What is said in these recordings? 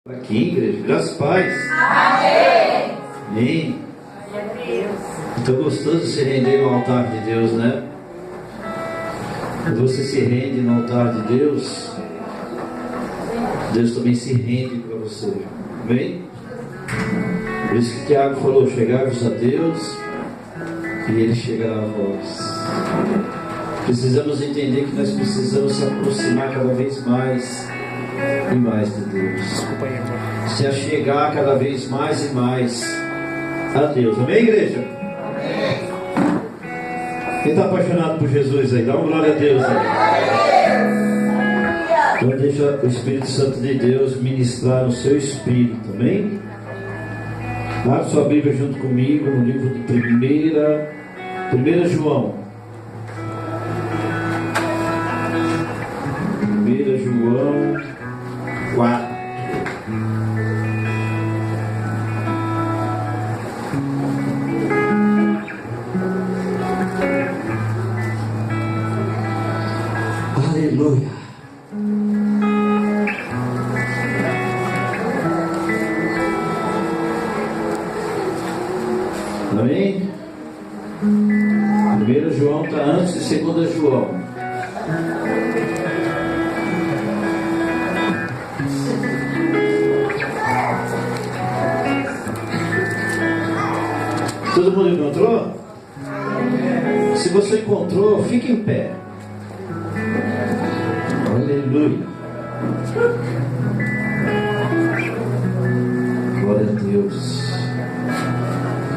Aqui, igreja, graças a paz. Amém. Amém. Então gostoso de se render no altar de Deus, né? Quando você se rende no altar de Deus, Deus também se rende para você. Amém? Por isso que Tiago falou: chegai-vos a Deus e Ele chegará a vós. Precisamos entender que nós precisamos se aproximar cada vez mais e mais de Deus. Se achegar cada vez mais e mais a Deus. Amém, igreja? Amém. Quem está apaixonado por Jesus aí? Dá uma glória a Deus aí. Então deixa o Espírito Santo de Deus ministrar no seu espírito. Amém? Abra sua Bíblia junto comigo no livro de 1 João. 1 João 4. Aleluia. Amém? 1 João está antes de 2 João. Todo mundo encontrou? Se você encontrou, fique em pé. Aleluia. Glória a Deus.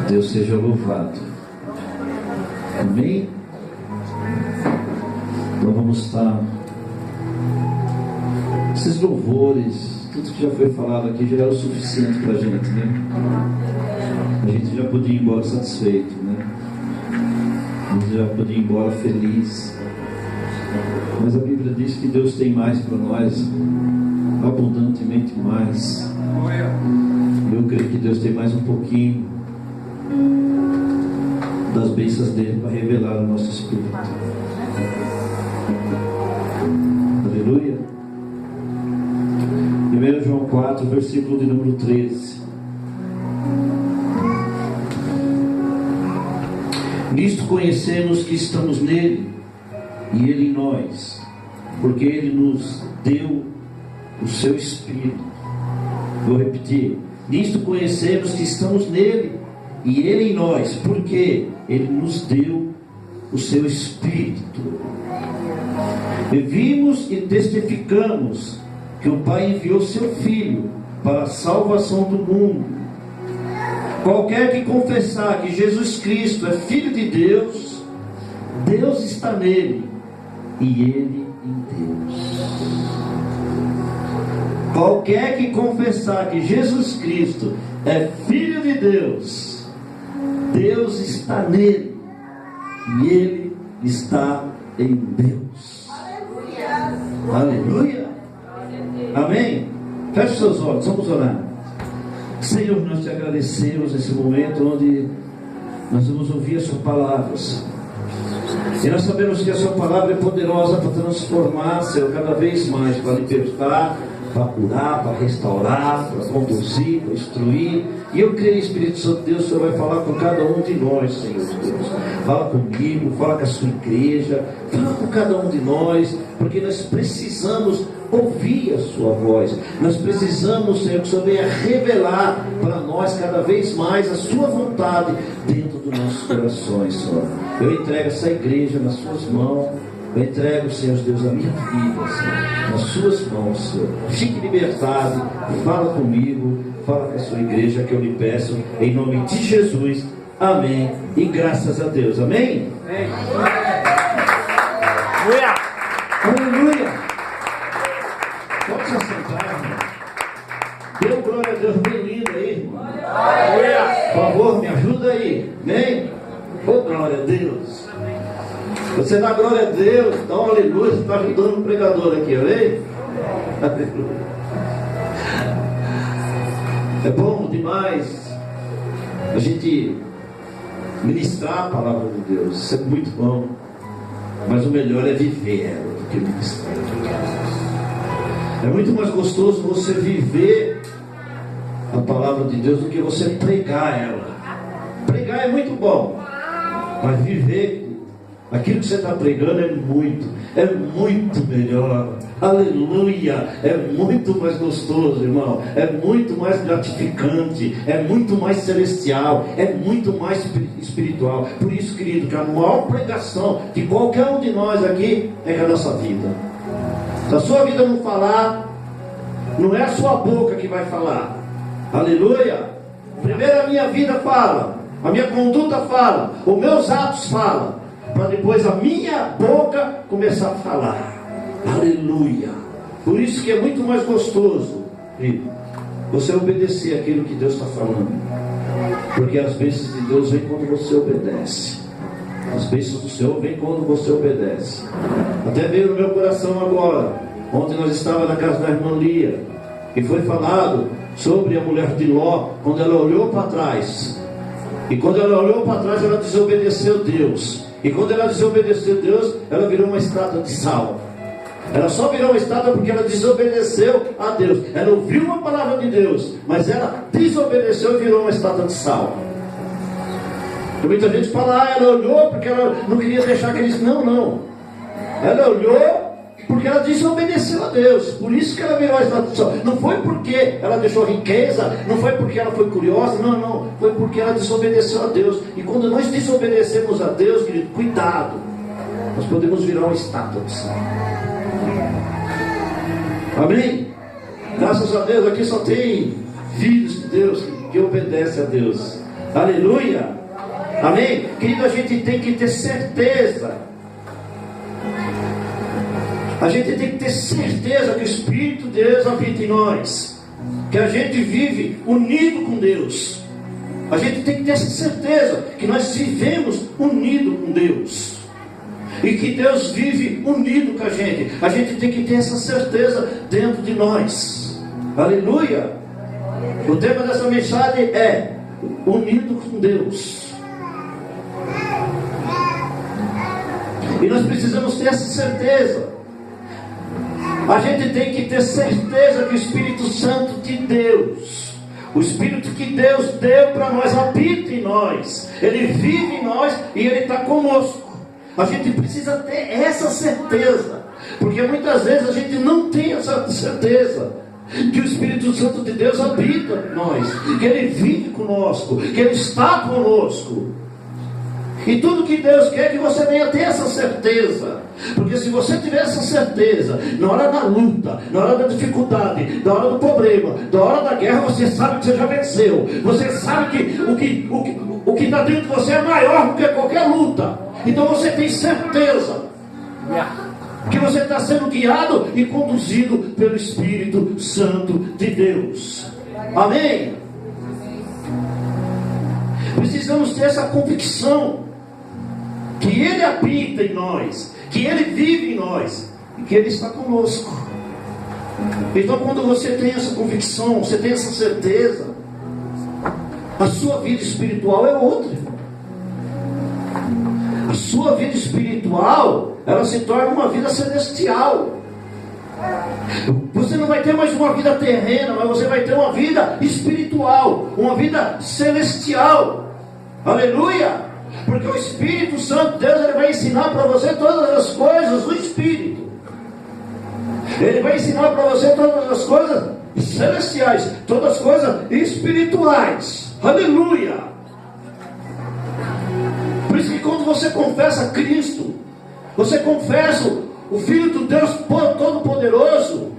Deus seja louvado. Amém? Então vamos estar. Esses louvores, tudo que já foi falado aqui já era o suficiente para a gente, né? A gente já podia ir embora satisfeito, né? A gente já podia ir embora feliz. Mas a Bíblia diz que Deus tem mais para nós, abundantemente mais. Eu creio que Deus tem mais um pouquinho das bênçãos dele para revelar o nosso espírito. Aleluia. 1 João 4, versículo de número 13. Nisto conhecemos que estamos nele e ele em nós, porque ele nos deu o seu Espírito. Vou repetir: nisto conhecemos que estamos nele e ele em nós, porque ele nos deu o seu Espírito. E vimos e testificamos que o Pai enviou seu Filho para a salvação do mundo. Qualquer que confessar que Jesus Cristo é Filho de Deus, Deus está nele e ele em Deus. Qualquer que confessar que Jesus Cristo é Filho de Deus, Deus está nele e ele está em Deus. Aleluia. Amém? Feche seus olhos, vamos orar. Senhor, nós te agradecemos nesse momento onde nós vamos ouvir a sua palavra, Senhor. E nós sabemos que a sua palavra é poderosa para transformar, Senhor, cada vez mais, para libertar, para curar, para restaurar, para conduzir, para instruir. E eu creio, Espírito Santo de Deus, o Senhor vai falar com cada um de nós, Senhor Deus. Fala comigo, fala com a sua igreja, fala com cada um de nós, porque nós precisamos ouvir a sua voz. Nós precisamos, Senhor, que o Senhor venha revelar para nós cada vez mais a sua vontade dentro dos nossos corações, Senhor. Eu entrego essa igreja nas suas mãos. Eu entrego, Senhor Deus, a minha vida, Senhor, nas suas mãos, Senhor. Fique libertado, fala comigo, fala com a sua igreja, que eu lhe peço, em nome de Jesus. Amém. E graças a Deus. Amém? Amém. Aleluia. Pode se assentar, irmão. Dê glória a Deus bem lindo aí, irmão. Por favor, me ajuda aí. Amém? Oh, glória a Deus. Você dá glória a Deus, dá um aleluia, você está ajudando o pregador aqui, amém? Aleluia. É bom demais a gente ministrar a palavra de Deus, isso é muito bom. Mas o melhor é viver ela do que ministrar. É muito mais gostoso você viver a palavra de Deus do que você pregar ela. Pregar é muito bom, mas viver aquilo que você está pregando é muito melhor. Aleluia! É muito mais gostoso, irmão. É muito mais gratificante. É muito mais celestial. É muito mais espiritual. Por isso, querido, que a maior pregação de qualquer um de nós aqui é a nossa vida. Se a sua vida não falar, não é a sua boca que vai falar. Aleluia! Primeiro a minha vida fala, a minha conduta fala, os meus atos falam, para depois a minha boca começar a falar. Aleluia! Por isso que é muito mais gostoso, filho, você obedecer aquilo que Deus está falando, porque as bênçãos de Deus vêm quando você obedece. As bênçãos do Senhor vêm quando você obedece. Até veio no meu coração agora, ontem nós estávamos na casa da irmã Lia, e foi falado sobre a mulher de Ló, quando ela olhou para trás. E quando ela olhou para trás, ela desobedeceu a Deus. E quando ela desobedeceu a Deus, ela virou uma estátua de sal. Ela só virou uma estátua porque ela desobedeceu a Deus. Ela ouviu uma palavra de Deus, mas ela desobedeceu e virou uma estátua de sal. E muita gente fala, ela olhou porque ela não queria deixar que eles... Não. Ela olhou porque ela desobedeceu a Deus. Por isso que ela virou a estátua de sal. Não foi porque ela deixou riqueza, não foi porque ela foi curiosa, não. Foi porque ela desobedeceu a Deus. E quando nós desobedecemos a Deus, querido, cuidado, nós podemos virar uma estátua de sal. Amém? Graças a Deus, aqui só tem filhos de Deus que obedecem a Deus. Aleluia! Amém? Querido, a gente tem que ter certeza. A gente tem que ter certeza que o Espírito de Deus habita em nós, que a gente vive unido com Deus. A gente tem que ter essa certeza que nós vivemos unido com Deus, e que Deus vive unido com a gente. A gente tem que ter essa certeza dentro de nós. Aleluia! O tema dessa mensagem é unido com Deus. E nós precisamos ter essa certeza. A gente tem que ter certeza que o Espírito Santo de Deus, o Espírito que Deus deu para nós, habita em nós. Ele vive em nós e Ele está conosco. A gente precisa ter essa certeza, porque muitas vezes a gente não tem essa certeza que o Espírito Santo de Deus habita em nós, que Ele vive conosco, que Ele está conosco. E tudo que Deus quer é que você venha ter essa certeza. Porque se você tiver essa certeza, na hora da luta, na hora da dificuldade, na hora do problema, na hora da guerra, você sabe que você já venceu. Você sabe que o que está dentro de você é maior do que qualquer luta. Então você tem certeza que você está sendo guiado e conduzido pelo Espírito Santo de Deus. Amém? Precisamos ter essa convicção que Ele habita em nós, que Ele vive em nós e que Ele está conosco. Então, quando você tem essa convicção, você tem essa certeza, a sua vida espiritual é outra. A sua vida espiritual, ela se torna uma vida celestial. Você não vai ter mais uma vida terrena, mas você vai ter uma vida espiritual, uma vida celestial. Aleluia! Porque o Espírito Santo de Deus, Ele vai ensinar para você todas as coisas do Espírito. Ele vai ensinar para você todas as coisas celestiais, todas as coisas espirituais. Aleluia! Por isso que quando você confessa Cristo, você confessa o Filho do Deus Todo-Poderoso,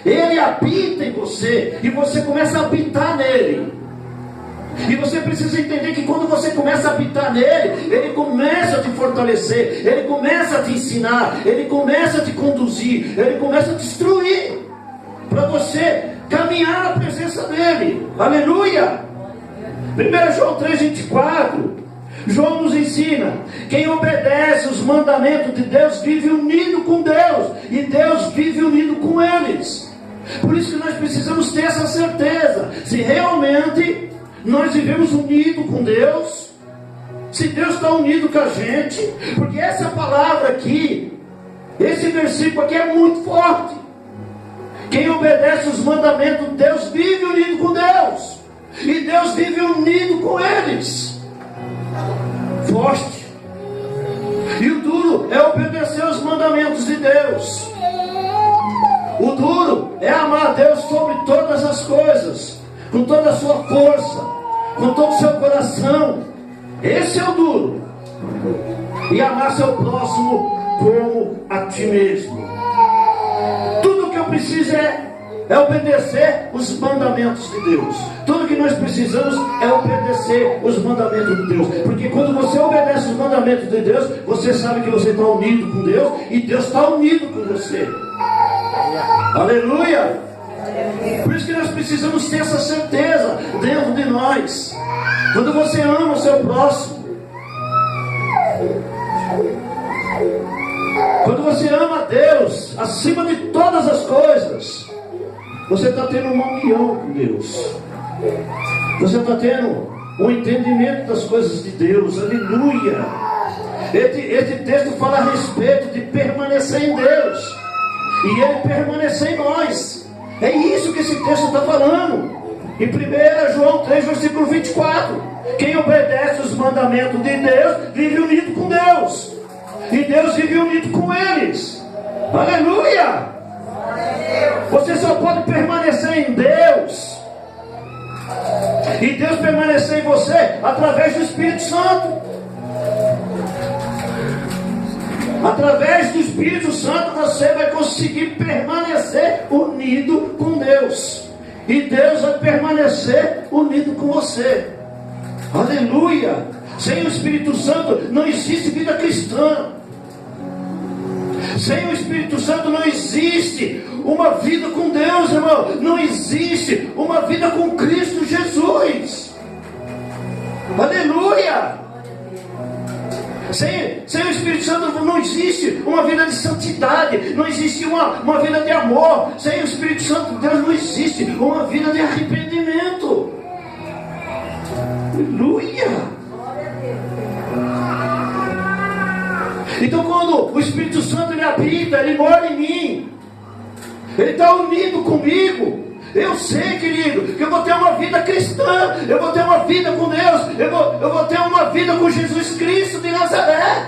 Ele habita em você, e você começa a habitar nele. E você precisa entender que quando você começa a habitar nele, Ele começa a te fortalecer, Ele começa a te ensinar, Ele começa a te conduzir, Ele começa a te instruir, para você caminhar na presença dEle. Aleluia! 1 João 3,24, João nos ensina: quem obedece os mandamentos de Deus vive unido com Deus, e Deus vive unido com eles. Por isso que nós precisamos ter essa certeza, se realmente nós vivemos unidos com Deus, se Deus está unido com a gente, porque essa palavra aqui, esse versículo aqui é muito forte. Quem obedece os mandamentos de Deus vive unido com Deus. coisas, com toda a sua força, com todo o seu coração. Esse é o duro. E amar seu próximo como a ti mesmo. Tudo o que eu preciso é obedecer os mandamentos de Deus. Tudo que nós precisamos é obedecer os mandamentos de Deus. Porque quando você obedece os mandamentos de Deus, você sabe que você está unido com Deus e Deus está unido com você. Aleluia! Por isso que nós precisamos ter essa certeza dentro de nós. Quando você ama o seu próximo, quando você ama a Deus acima de todas as coisas, você está tendo uma união com Deus. Você está tendo um entendimento das coisas de Deus. Aleluia! Esse texto fala a respeito de permanecer em Deus e Ele permanecer em nós. É isso que esse texto está falando. Em 1 João 3, versículo 24: quem obedece os mandamentos de Deus vive unido com Deus, e Deus vive unido com eles. Aleluia! Você só pode permanecer em Deus e Deus permanecer em você através do Espírito Santo. Através do Espírito Santo você vai conseguir permanecer unido com Deus, e Deus vai permanecer unido com você. Aleluia! Sem o Espírito Santo não existe vida cristã. Sem o Espírito Santo não existe uma vida com Deus, irmão. Não existe uma vida com Cristo Jesus. Aleluia! Sem o Espírito Santo não existe uma vida de santidade. Não existe uma vida de amor. Sem o Espírito Santo, Deus, não existe uma vida de arrependimento. Aleluia! Então quando o Espírito Santo ele habita, ele mora em mim, ele está unido comigo. Eu sei, querido, que eu vou ter uma vida cristã, eu vou ter uma vida com Deus, eu vou ter uma vida com Jesus Cristo de Nazaré.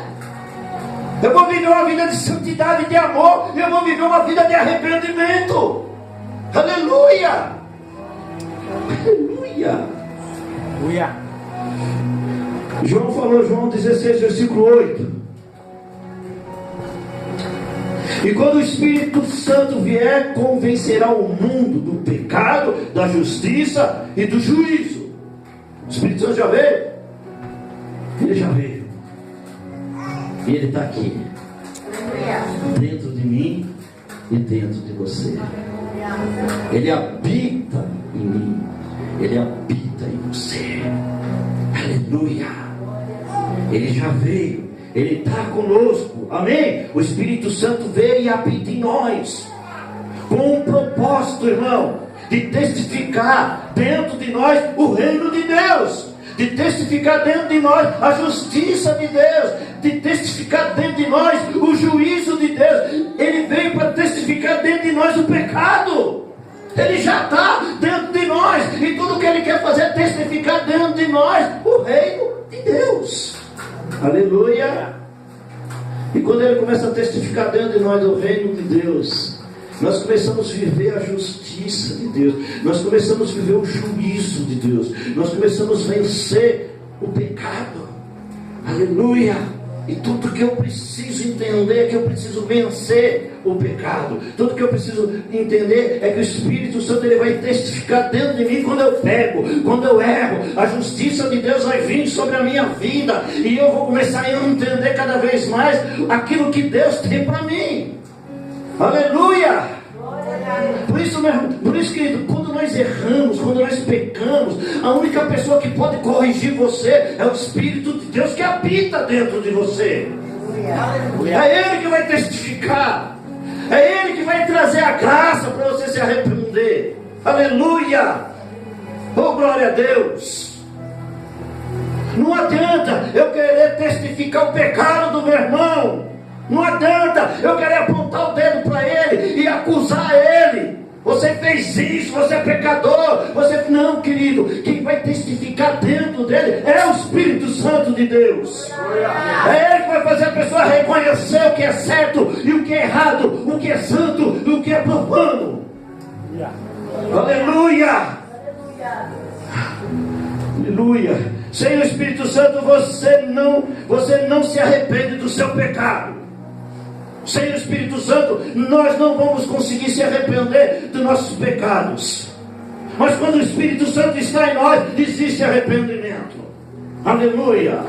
Eu vou viver uma vida de santidade, de amor, eu vou viver uma vida de arrependimento. Aleluia! Aleluia! Aleluia! João falou, João 16, versículo 8: e quando o Espírito Santo vier, convencerá o mundo do pecado, da justiça e do juízo. O Espírito Santo já veio? Ele já veio. E Ele está aqui, dentro de mim e dentro de você. Ele habita em mim, Ele habita em você. Aleluia! Ele já veio. Ele está conosco, amém? O Espírito Santo veio e habita em nós, com um propósito, irmão, de testificar dentro de nós o reino de Deus, de testificar dentro de nós a justiça de Deus, de testificar dentro de nós o juízo de Deus. Ele veio para testificar dentro de nós o pecado. Ele já está dentro de nós, e tudo que Ele quer fazer é testificar dentro de nós o reino de Deus. Aleluia! E quando Ele começa a testificar dentro de nós o reino de Deus, nós começamos a viver a justiça de Deus, nós começamos a viver o juízo de Deus, nós começamos a vencer o pecado. Aleluia! E tudo que eu preciso entender é que eu preciso vencer o pecado. Tudo que eu preciso entender é que o Espírito Santo ele vai testificar dentro de mim quando eu pego, quando eu erro. A justiça de Deus vai vir sobre a minha vida, e eu vou começar a entender cada vez mais aquilo que Deus tem para mim. Aleluia! Por isso, querido, quando nós erramos, quando nós pecamos, a única pessoa que pode corrigir você é o Espírito de Deus que habita dentro de você. É Ele que vai testificar, é Ele que vai trazer a graça para você se arrepender. Aleluia! Oh, glória a Deus! Não adianta eu querer testificar o pecado do meu irmão. Não adianta eu querer apontar o dedo para ele e acusar ele. Você fez isso, você é pecador. Não, querido, quem vai testificar dentro dele é o Espírito Santo de Deus. É Ele que vai fazer a pessoa reconhecer o que é certo e o que é errado, o que é santo e o que é profano. Aleluia! Aleluia! Sem o Espírito Santo você não se arrepende do seu pecado. Sem o Espírito Santo nós não vamos conseguir se arrepender dos nossos pecados. Mas quando o Espírito Santo está em nós, existe arrependimento. Aleluia!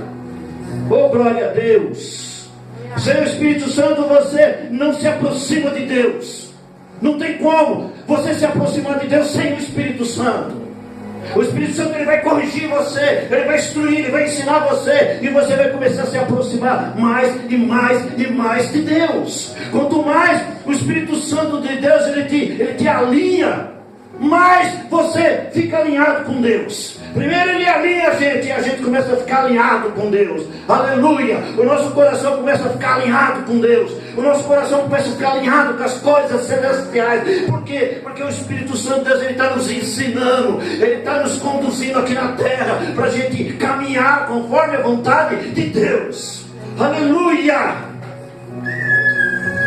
Oh, glória a Deus! Sem o Espírito Santo você não se aproxima de Deus. Não tem como você se aproximar de Deus sem o Espírito Santo. O Espírito Santo ele vai corrigir você, ele vai instruir, ele vai ensinar você, e você vai começar a se aproximar mais e mais e mais de Deus. Quanto mais o Espírito Santo de Deus ele te alinha, mais você fica alinhado com Deus. Primeiro ele alinha a gente, e a gente começa a ficar alinhado com Deus. Aleluia! O nosso coração começa a ficar alinhado com Deus. O nosso coração começa a ficar alinhado com as coisas celestiais. Por quê? Porque o Espírito Santo de Deus ele está nos ensinando, ele está nos conduzindo aqui na terra para a gente caminhar conforme a vontade de Deus. Aleluia!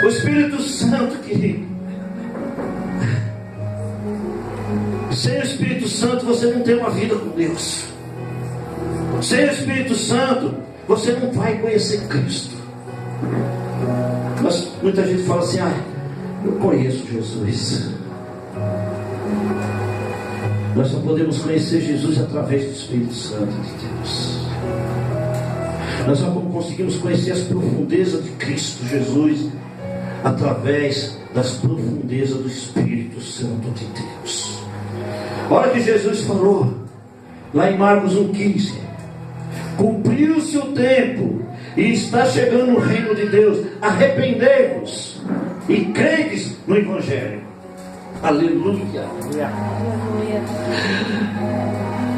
O Espírito Santo, querido. Sem o Espírito Santo você não tem uma vida com Deus. Sem o Espírito Santo você não vai conhecer Cristo. Mas muita gente fala assim: eu conheço Jesus. Nós só podemos conhecer Jesus através do Espírito Santo de Deus. Nós só conseguimos conhecer as profundezas de Cristo Jesus através das profundezas do Espírito Santo de Deus. Olha que Jesus falou lá em Marcos 1,15: cumpriu-se o tempo e está chegando o reino de Deus. Arrependei-vos e credes no Evangelho. Aleluia.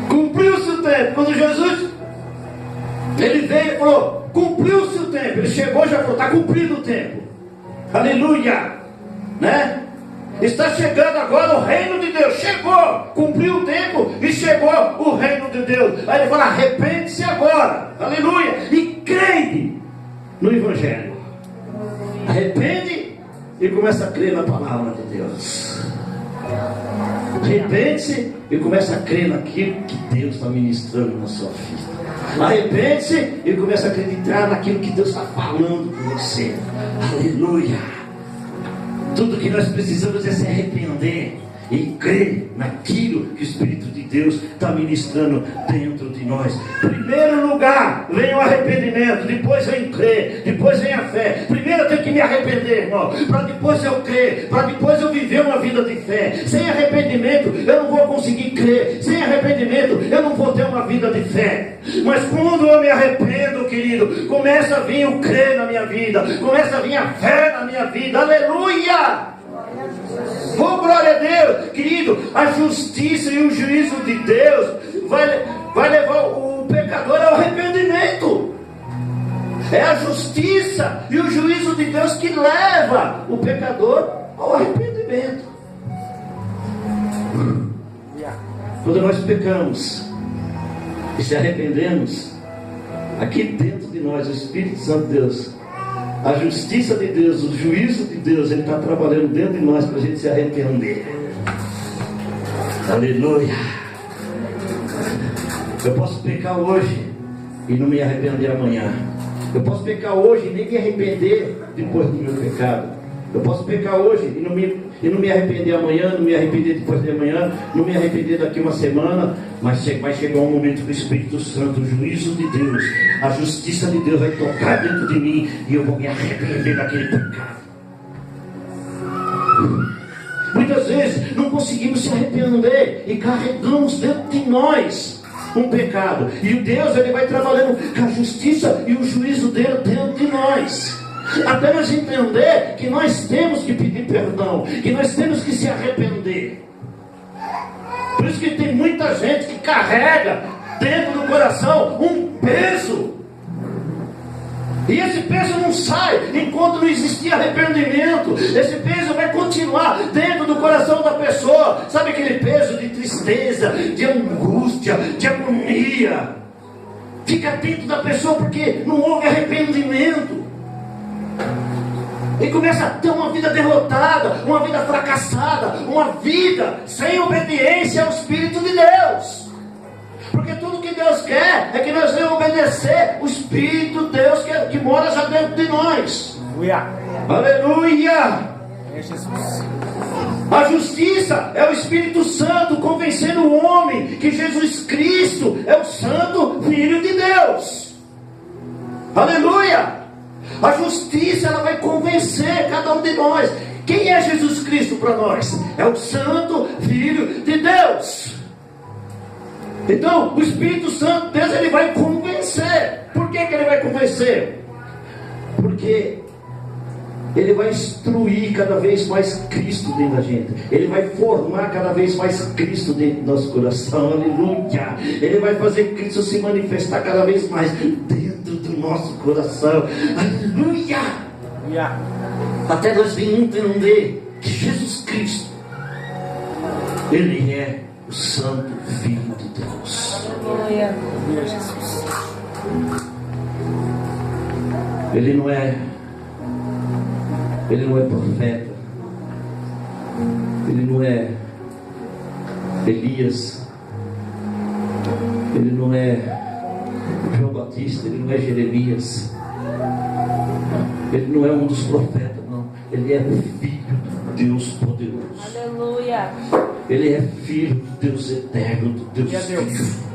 Cumpriu-se o tempo. Quando Jesus ele veio e falou: cumpriu-se o tempo. Ele chegou e já falou: está cumprido o tempo. Aleluia, né? Está chegando agora o reino de Deus. Chegou, cumpriu o tempo e chegou o reino de Deus. Aí ele fala: arrepende-se agora, aleluia, e crede no Evangelho. Arrepende e começa a crer na palavra de Deus. Arrepende-se e começa a crer naquilo que Deus está ministrando na sua vida. Arrepende-se e começa a acreditar naquilo que Deus está falando com você. Aleluia. Tudo que nós precisamos é se arrepender e crer naquilo que o Espírito de Deus está ministrando dentro de nós. Primeiro lugar vem o arrependimento, depois vem crer, depois vem a fé. Primeiro eu tenho que me arrepender, irmão, para depois eu crer, para depois eu viver uma vida de fé. Sem arrependimento eu não vou conseguir crer, sem arrependimento eu não vou ter uma vida de fé. Mas quando eu me arrependo, querido, começa a vir o crer na minha vida, começa a vir a fé na minha vida. Aleluia! Oh, glória a Deus, querido. A justiça e o juízo de Deus vai levar o pecador ao arrependimento. É a justiça e o juízo de Deus que leva o pecador ao arrependimento. Quando nós pecamos e se arrependemos, aqui dentro de nós o Espírito Santo de Deus, a justiça de Deus, o juízo de Deus, ele está trabalhando dentro de nós para a gente se arrepender. Aleluia. Eu posso pecar hoje e não me arrepender amanhã. Eu posso pecar hoje e nem me arrepender depois do meu pecado. Eu posso pecar hoje e não me arrepender amanhã, não me arrepender depois de amanhã, não me arrepender daqui uma semana, mas vai chegar um momento que o Espírito Santo, o juízo de Deus, a justiça de Deus vai tocar dentro de mim e eu vou me arrepender daquele pecado. Muitas vezes não conseguimos se arrepender e carregamos dentro de nós um pecado, e o Deus ele vai trabalhando com a justiça e o juízo dele dentro de nós, até nós entender que nós temos que pedir perdão, que nós temos que se arrepender. Por isso que tem muita gente que carrega dentro do coração um peso, e esse peso não sai enquanto não existir arrependimento. Esse peso vai continuar dentro do coração da pessoa. Sabe aquele peso de tristeza, de angústia, de agonia? Fica dentro da pessoa porque não houve arrependimento. E começa a ter uma vida derrotada, uma vida fracassada, uma vida sem obediência ao Espírito de Deus. Porque tudo que Deus quer é que nós venhamos obedecer o Espírito de Deus que mora já dentro de nós. Aleluia! A justiça é o Espírito Santo convencendo o homem que Jesus Cristo é o Santo Filho de Deus. Aleluia! A justiça, ela vai convencer cada um de nós. Quem é Jesus Cristo para nós? É o Santo Filho de Deus. Então, o Espírito Santo, Deus, ele vai convencer. Por que ele vai convencer? Porque ele vai instruir cada vez mais Cristo dentro da gente. Ele vai formar cada vez mais Cristo dentro do nosso coração. Aleluia! Ele vai fazer Cristo se manifestar cada vez mais dentro do nosso coração. Aleluia! Até nós venhamos entender que Jesus Cristo, ele é o Santo Filho de Deus. Aleluia. Ele não é profeta. Ele não é Elias. Ele não é João Batista. Ele não é Jeremias. Ele não é um dos profetas, não. Ele é filho de Deus poderoso. Aleluia. Ele é filho do Deus eterno, do Deus vivo.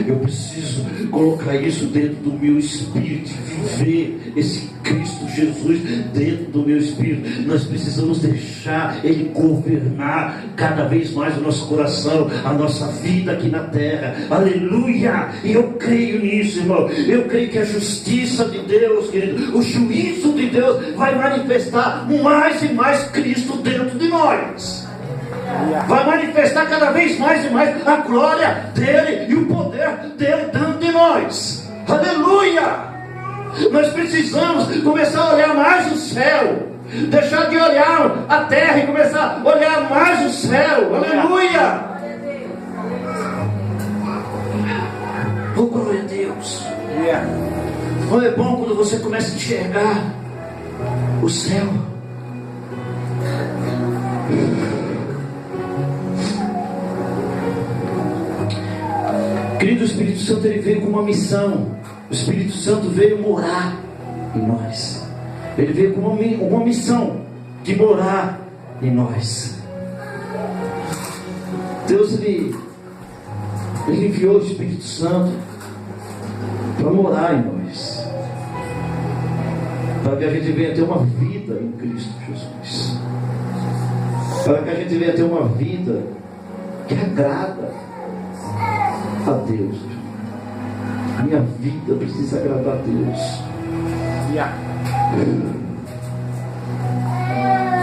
Eu preciso colocar isso dentro do meu espírito, viver esse Cristo Jesus dentro do meu espírito. Nós precisamos deixar Ele governar cada vez mais o nosso coração, a nossa vida aqui na terra. Aleluia! E eu creio nisso, irmão. Eu creio que a justiça de Deus, querido, o juízo de Deus vai manifestar mais e mais Cristo dentro de nós. Vai manifestar cada vez mais e mais a glória dele e o poder dele dentro de nós. Aleluia! Nós precisamos começar a olhar mais o céu, deixar de olhar a terra e começar a olhar mais o céu. Aleluia! Oh, glória a Deus! Como é bom quando você começa a enxergar o céu. Querido, o Espírito Santo, ele veio com uma missão. O Espírito Santo veio morar em nós. Ele veio com uma missão de morar em nós. Deus, ele enviou o Espírito Santo para morar em nós, para que a gente venha ter uma vida em Cristo Jesus, para que a gente venha ter uma vida que agrada a Deus. A minha vida precisa agradar a Deus.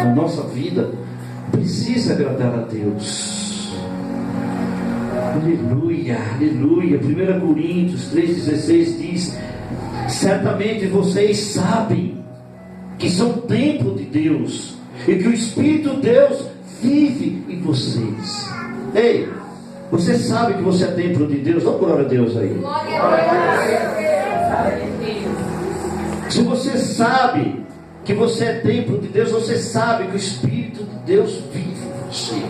A nossa vida precisa agradar a Deus. Aleluia, aleluia. 1 Coríntios 3,16 diz: certamente vocês sabem que são templo de Deus e que o Espírito de Deus vive em vocês. Ei, você sabe que você é templo de Deus? Dá glória a Deus aí. Glória a Deus. Se você sabe que você é templo de Deus, você sabe que o Espírito de Deus vive em você.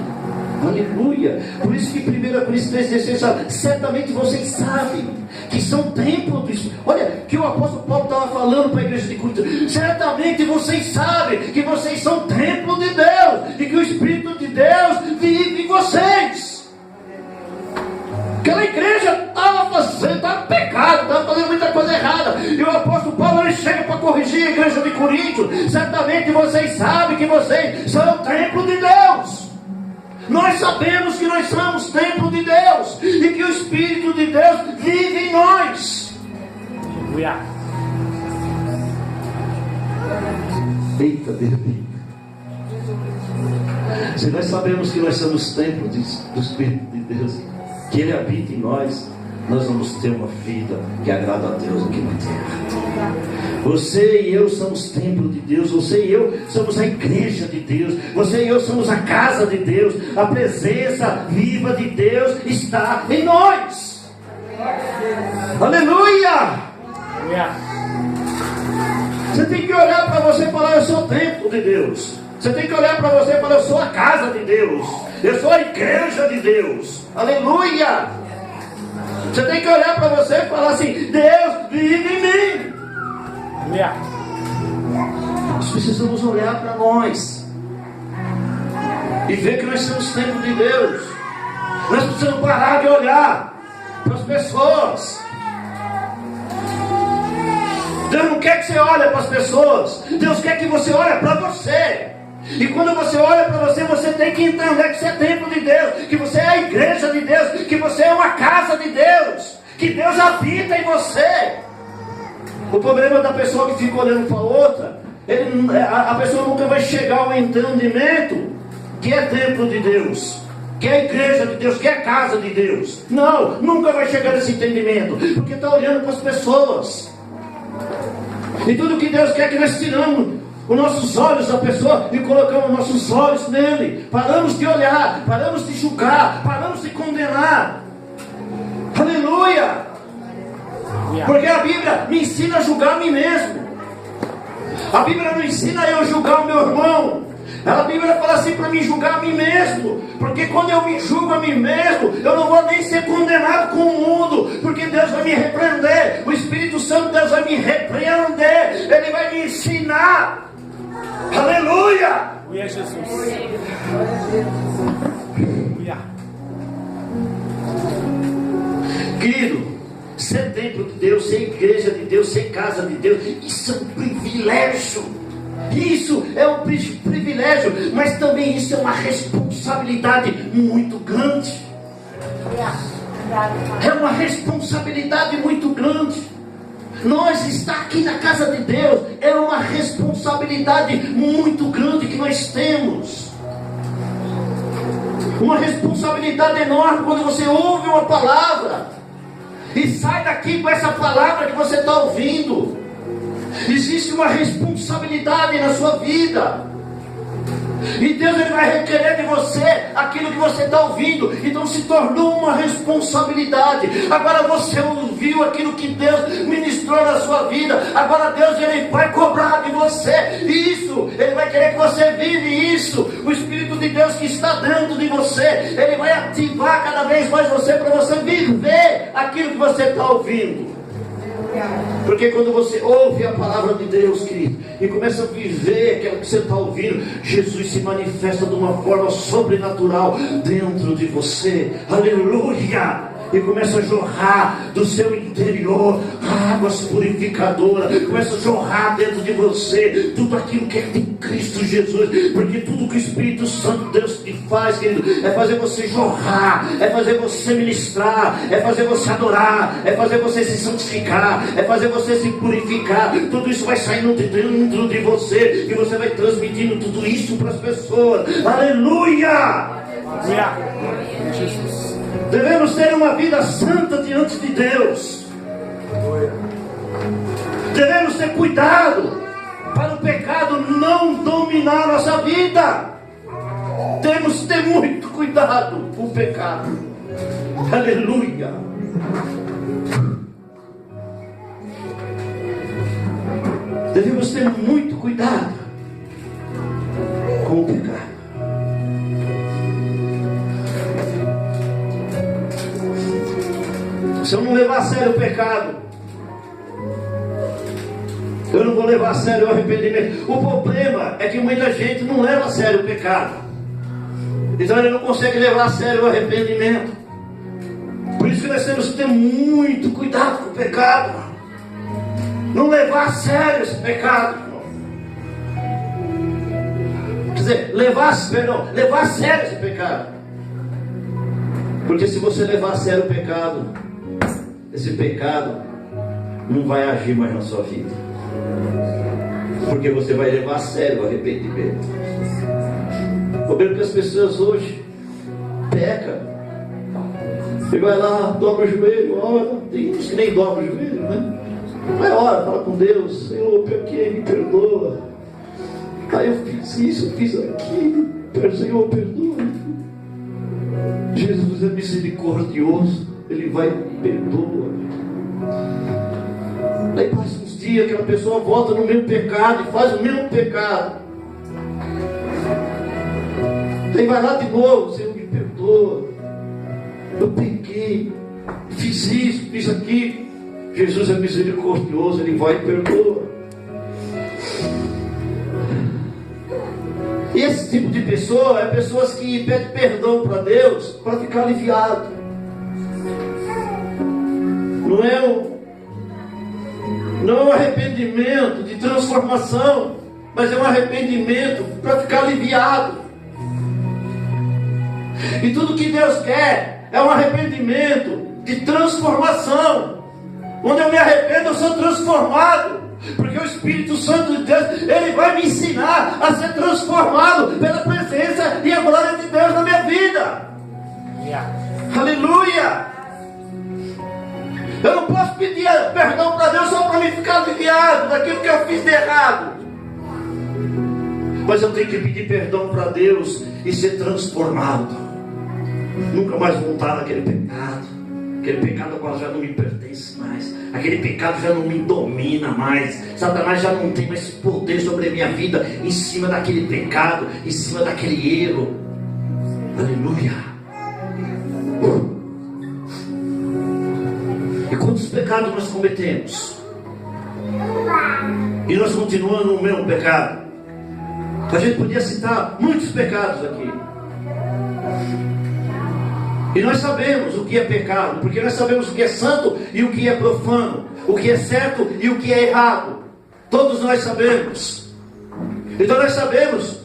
Aleluia. Por isso que 1 Coríntios 3,16 fala: certamente vocês sabem que são templo do Espírito. Olha que o apóstolo Paulo estava falando para a igreja de Corinto. Certamente vocês sabem que vocês são templo de Deus e que o Espírito de Deus vive em vocês. Aquela igreja estava pecado, estava fazendo muita coisa errada. E o apóstolo Paulo, ele chega para corrigir a igreja de Corinto. Certamente vocês sabem que vocês são o templo de Deus. Nós sabemos que nós somos templo de Deus e que o Espírito de Deus vive em nós. Eita, Deus. Se nós sabemos que nós somos templo do Espírito de Deus, que Ele habita em nós, nós vamos ter uma vida que agrada a Deus aqui na terra. Você e eu somos templo de Deus. Você e eu somos a igreja de Deus. Você e eu somos a casa de Deus. A presença viva de Deus está em nós. Aleluia! Você tem que olhar para você e falar: eu sou o templo de Deus. Você tem que olhar para você e falar: eu sou a casa de Deus. Eu sou a igreja de Deus. Aleluia! Você tem que olhar para você e falar assim: Deus vive em mim. Nós precisamos olhar para nós e ver que nós somos templo de Deus. Nós precisamos parar de olhar para as pessoas. Deus não quer que você olhe para as pessoas. Deus quer que você olhe para você. E quando você olha para você, você tem que entender que você é templo de Deus, que você é a igreja de Deus, que você é uma casa de Deus, que Deus habita em você. O problema da pessoa que fica olhando para outra, a pessoa nunca vai chegar ao entendimento que é templo de Deus, que é a igreja de Deus, que é a casa de Deus. Não, nunca vai chegar nesse entendimento, porque está olhando para as pessoas. E tudo que Deus quer que nós tiramos os nossos olhos da pessoa e colocamos nossos olhos nele. Paramos de olhar, paramos de julgar, paramos de condenar. Aleluia! Porque a Bíblia me ensina a julgar a mim mesmo. A Bíblia não ensina eu julgar o meu irmão. A Bíblia fala assim para mim julgar a mim mesmo. Porque quando eu me julgo a mim mesmo, eu não vou nem ser condenado com o mundo. Porque Deus vai me repreender. O Espírito Santo de Deus vai me repreender. Ele vai me ensinar. Aleluia! Aleluia, Jesus. Querido, ser templo de Deus, ser igreja de Deus, ser casa de Deus, isso é um privilégio. Isso é um privilégio, mas também isso é uma responsabilidade muito grande. É uma responsabilidade muito grande. Nós estar aqui na casa de Deus é uma responsabilidade muito grande que nós temos. Uma responsabilidade enorme quando você ouve uma palavra e sai daqui com essa palavra que você está ouvindo. Existe uma responsabilidade na sua vida. E Deus ele vai requerer de você aquilo que você está ouvindo. Então se tornou uma responsabilidade. Agora você ouviu aquilo que Deus ministrou na sua vida. Agora Deus ele vai cobrar de você isso. Ele vai querer que você vive isso. O Espírito de Deus que está dentro de você, ele vai ativar cada vez mais você para você viver aquilo que você está ouvindo. Porque quando você ouve a palavra de Deus, querido, e começa a viver aquilo que você está ouvindo, Jesus se manifesta de uma forma sobrenatural dentro de você. Aleluia! E começa a jorrar do seu interior águas purificadoras. Começa a jorrar dentro de você tudo aquilo que é de Cristo Jesus. Porque tudo que o Espírito Santo Deus te faz, querido, é fazer você jorrar, é fazer você ministrar, é fazer você adorar, é fazer você se santificar, é fazer você se purificar. Tudo isso vai saindo de dentro de você e você vai transmitindo tudo isso para as pessoas. Aleluia! Jesus. Devemos ter uma vida santa diante de Deus. Devemos ter cuidado para o pecado não dominar a nossa vida. Temos que ter muito cuidado com o pecado. Aleluia. Devemos ter muito cuidado com o pecado. Se eu não levar a sério o pecado, eu não vou levar a sério o arrependimento. O problema é que muita gente não leva a sério o pecado. Então ele não consegue levar a sério o arrependimento. Por isso que nós temos que ter muito cuidado com o pecado. Não levar a sério esse pecado. Quer dizer, levar a sério esse pecado. Porque se você levar a sério o pecado, esse pecado não vai agir mais na sua vida. Porque você vai levar a sério o arrependimento. O problema é que as pessoas hoje pecam. Você vai lá, dobra o joelho, ora. Tem uns que nem dobra o joelho, né? Vai ora, fala com Deus. Senhor, pequei, me perdoa. Aí eu fiz isso, eu fiz aquilo. Senhor, perdoa. Jesus é misericordioso. Ele vai e perdoa. Aí passa uns dias, aquela pessoa volta no mesmo pecado e faz o mesmo pecado. Aí vai lá de novo, Senhor, me perdoa. Eu pequei, fiz isso, fiz aquilo. Jesus é misericordioso, Ele vai e perdoa. E esse tipo de pessoa é pessoas que pedem perdão para Deus para ficar aliviado. Não é um arrependimento de transformação, mas é um arrependimento para ficar aliviado. E tudo que Deus quer é um arrependimento de transformação. Quando eu me arrependo, eu sou transformado. Porque o Espírito Santo de Deus, Ele vai me ensinar a ser transformado pela presença e a glória de Deus na minha vida. Aleluia! Eu não posso pedir perdão para Deus só para me ficar aliviado daquilo que eu fiz de errado. Mas eu tenho que pedir perdão para Deus e ser transformado. Nunca mais voltar naquele pecado. Aquele pecado agora já não me pertence mais. Aquele pecado já não me domina mais. Satanás já não tem mais poder sobre a minha vida em cima daquele pecado, em cima daquele erro. Aleluia. E quantos pecados nós cometemos? E nós continuamos no mesmo pecado. A gente podia citar muitos pecados aqui. E nós sabemos o que é pecado, porque nós sabemos o que é santo e o que é profano, o que é certo e o que é errado. Todos nós sabemos. Então nós sabemos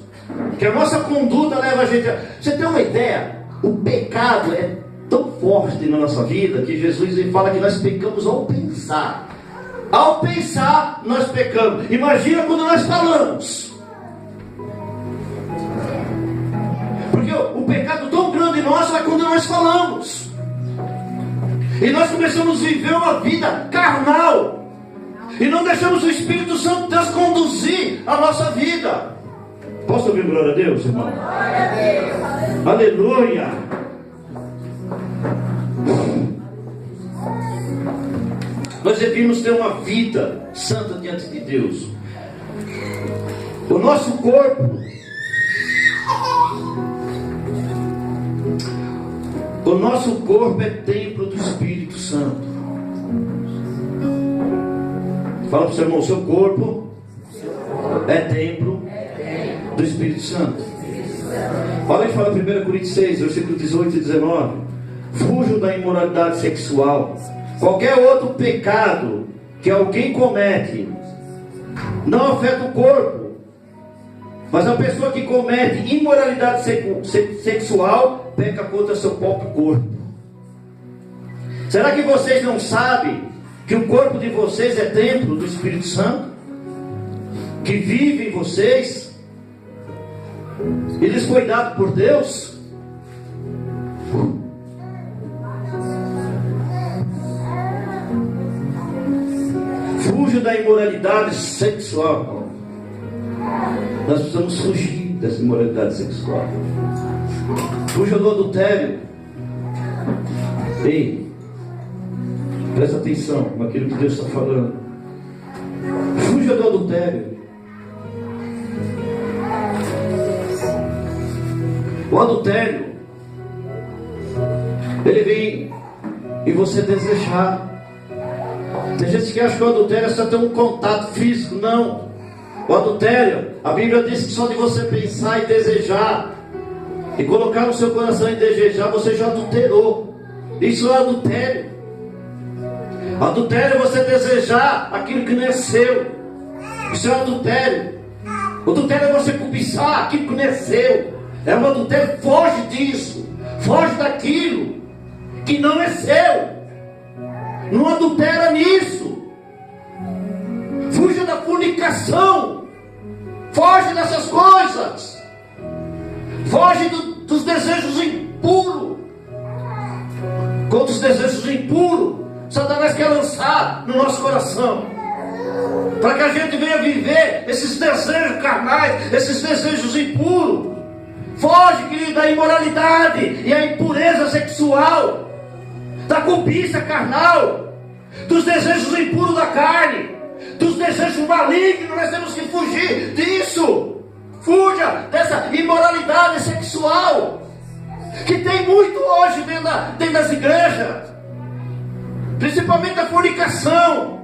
que a nossa conduta leva a gente a... Você tem uma ideia? O pecado é tão forte na nossa vida que Jesus fala que nós pecamos ao pensar. Ao pensar, nós pecamos. Imagina quando nós falamos. Porque o pecado tão grande nosso é quando nós falamos. E nós começamos a viver uma vida carnal. E não deixamos o Espírito Santo de Deus conduzir a nossa vida. Posso ouvir glória a Deus, irmão? Glória a Deus. Aleluia. Nós devemos ter uma vida santa diante de Deus. O nosso corpo, é templo do Espírito Santo. Fala para o seu irmão, seu corpo é templo do Espírito Santo. Fala 1 Coríntios 6, versículo 18 e 19. Fujam da imoralidade sexual. Qualquer outro pecado que alguém comete não afeta o corpo, mas a pessoa que comete imoralidade sexual peca contra seu próprio corpo. Será que vocês não sabem que o corpo de vocês é templo do Espírito Santo, que vive em vocês? Eles foi dado por Deus. Fuja da imoralidade sexual. Nós precisamos fugir dessa imoralidade sexual. Fuja do adultério. Ei, presta atenção naquilo que Deus está falando. Fuja do adultério. O adultério, ele vem em você desejar. Tem gente que acha que o adultério é só ter um contato físico. Não. O adultério, a Bíblia diz que só de você pensar e desejar e colocar no seu coração e desejar, você já adulterou. Isso é adultério. Adultério é você desejar aquilo que não é seu. Isso é adultério. Adultério é você cobiçar aquilo que não é seu. É um adultério. Foge disso. Foge daquilo que não é seu. Não adultera nisso. Fuja da fornicação. Foge dessas coisas. Foge dos desejos impuros. Contra os desejos impuros, Satanás quer lançar no nosso coração, para que a gente venha viver esses desejos carnais, esses desejos impuros. Foge, querido, da imoralidade e a impureza sexual, da cobiça carnal, dos desejos impuros da carne. dos desejos malignos. Nós temos que fugir disso. Fuja dessa imoralidade sexual que tem muito hoje dentro das igrejas, principalmente a fornicação,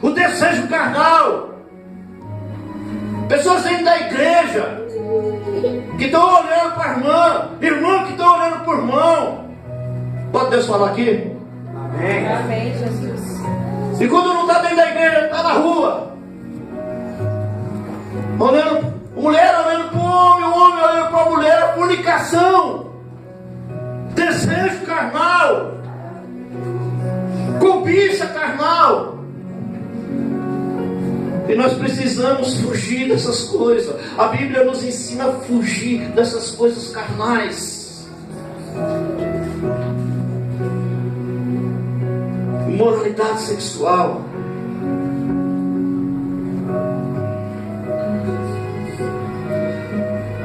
o desejo carnal. Pessoas dentro da igreja que estão olhando para a irmão que estão olhando para o irmão. Pode Deus falar aqui? Amém. Amém, Jesus. E quando não está dentro da igreja, está na rua, olhando, mulher olhando para o homem olhando para a mulher, fornicação, desejo carnal, cobiça carnal. E nós precisamos fugir dessas coisas. A Bíblia nos ensina a fugir dessas coisas carnais. Imoralidade sexual.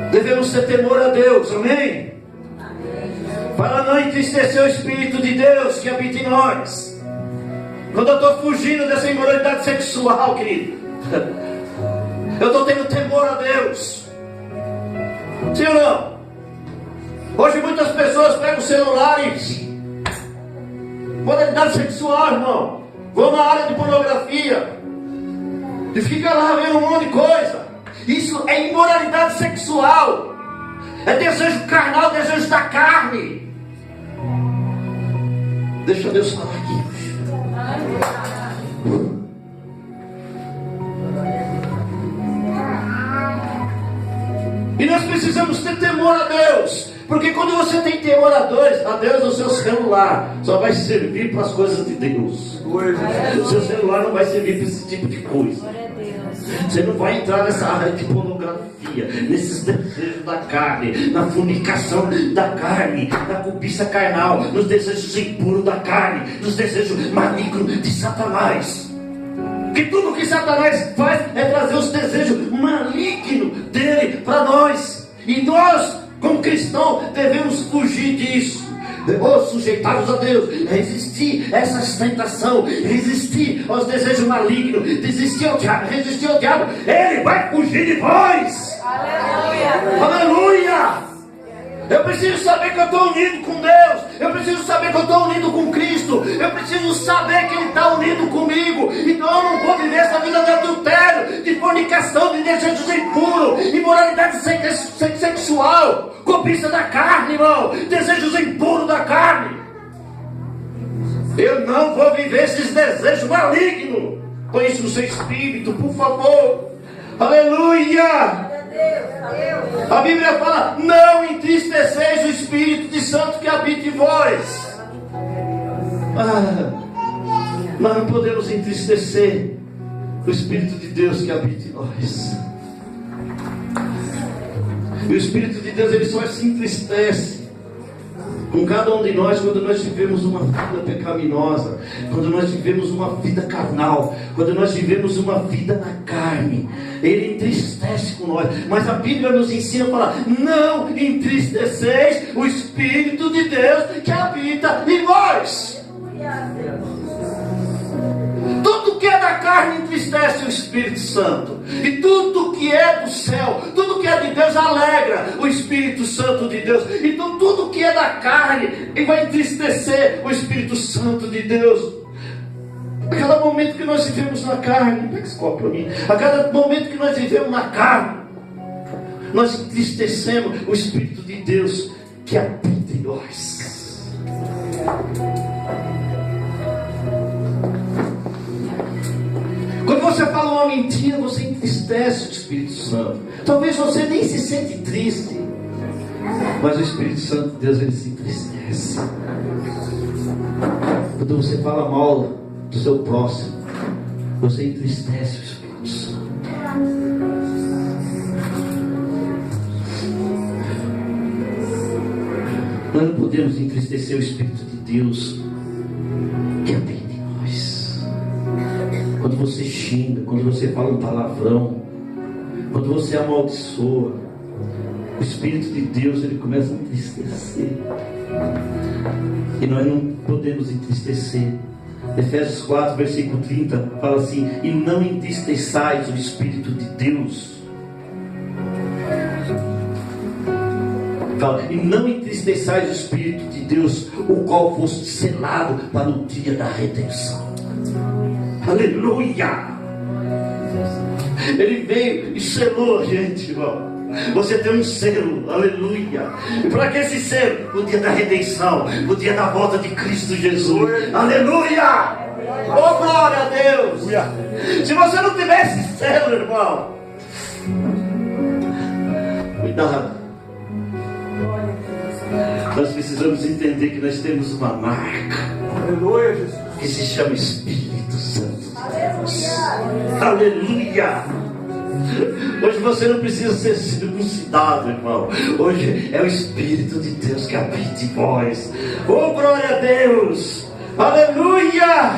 Devemos ter temor a Deus, amém? Para não entristecer o Espírito de Deus que habita em nós. Quando eu estou fugindo dessa imoralidade sexual, querido, eu estou tendo temor a Deus. Sim ou não? Hoje muitas pessoas pegam o celular e moralidade sexual, irmão, vão na área de pornografia e fica lá vendo um monte de coisa. Isso é imoralidade sexual, é desejo carnal, desejo da carne. Deixa Deus falar aqui hoje. E nós precisamos ter temor a Deus, porque quando você tem temor a Deus, o seu celular só vai servir para as coisas de Deus. O seu celular não vai servir para esse tipo de coisa. Você não vai entrar nessa área de pornografia, nesses desejos da carne, na fornicação da carne, na cobiça carnal, nos desejos impuros da carne, nos desejos malignos de Satanás. Que tudo que Satanás faz é trazer os desejos malignos dele para nós. E nós, como cristãos, devemos fugir disso. Sujeitar-nos a Deus, resistir a essa tentação, resistir aos desejos malignos, resistir ao diabo, ele vai fugir de vós. Aleluia! Aleluia! Eu preciso saber que eu estou unido com Deus. Eu preciso saber que eu estou unido com Cristo. Eu preciso saber que Ele está unido comigo. Então eu não vou viver essa vida de adultério, de fornicação, de desejos impuros, imoralidade sexual, cobiça da carne, irmão, desejos impuros da carne. Eu não vou viver esses desejos malignos. Põe isso no seu espírito, por favor. Aleluia! A Bíblia fala: não entristeceis o Espírito de Santo que habita em vós. Nós não podemos entristecer o Espírito de Deus que habita em nós. E o Espírito de Deus, ele só se entristece com cada um de nós quando nós vivemos uma vida pecaminosa, quando nós vivemos uma vida carnal, quando nós vivemos uma vida na carne. Ele entristece com nós, mas a Bíblia nos ensina a falar: não entristeceis o Espírito de Deus que habita em vós. Tudo que é da carne entristece o Espírito Santo, e tudo que é do céu, tudo que é de Deus alegra o Espírito Santo de Deus. Então tudo que é da carne vai entristecer o Espírito Santo de Deus. A cada momento que nós vivemos na carne, pega esse copo para mim. A cada momento que nós vivemos na carne, nós entristecemos o Espírito de Deus que habita em nós. Quando você fala uma mentira, você entristece o Espírito Santo. Talvez você nem se sente triste, mas o Espírito Santo de Deus, ele se entristece. Quando você fala mal do seu próximo, você entristece o Espírito Santo. Nós não podemos entristecer o Espírito de Deus que habita em nós. Quando você xinga, quando você fala um palavrão, quando você amaldiçoa, o Espírito de Deus, ele começa a entristecer. E nós não podemos entristecer Efésios 4, versículo 30, fala assim: e não entristeçais o Espírito de Deus. Fala, e não entristeçais o Espírito de Deus, o qual foste selado para o dia da redenção. Aleluia! Ele veio e selou a gente, irmão. Você tem um selo, aleluia. E para que esse selo? O dia da redenção, o dia da volta de Cristo Jesus, aleluia! Oh, glória a Deus! Se você não tivesse selo, irmão, cuidado. Nós precisamos entender que nós temos uma marca, aleluia, Jesus, que se chama Espírito Santo de Deus. Aleluia! Hoje você não precisa ser circuncidado, irmão. Hoje é o Espírito de Deus que habita em vós. Oh, glória a Deus! Aleluia!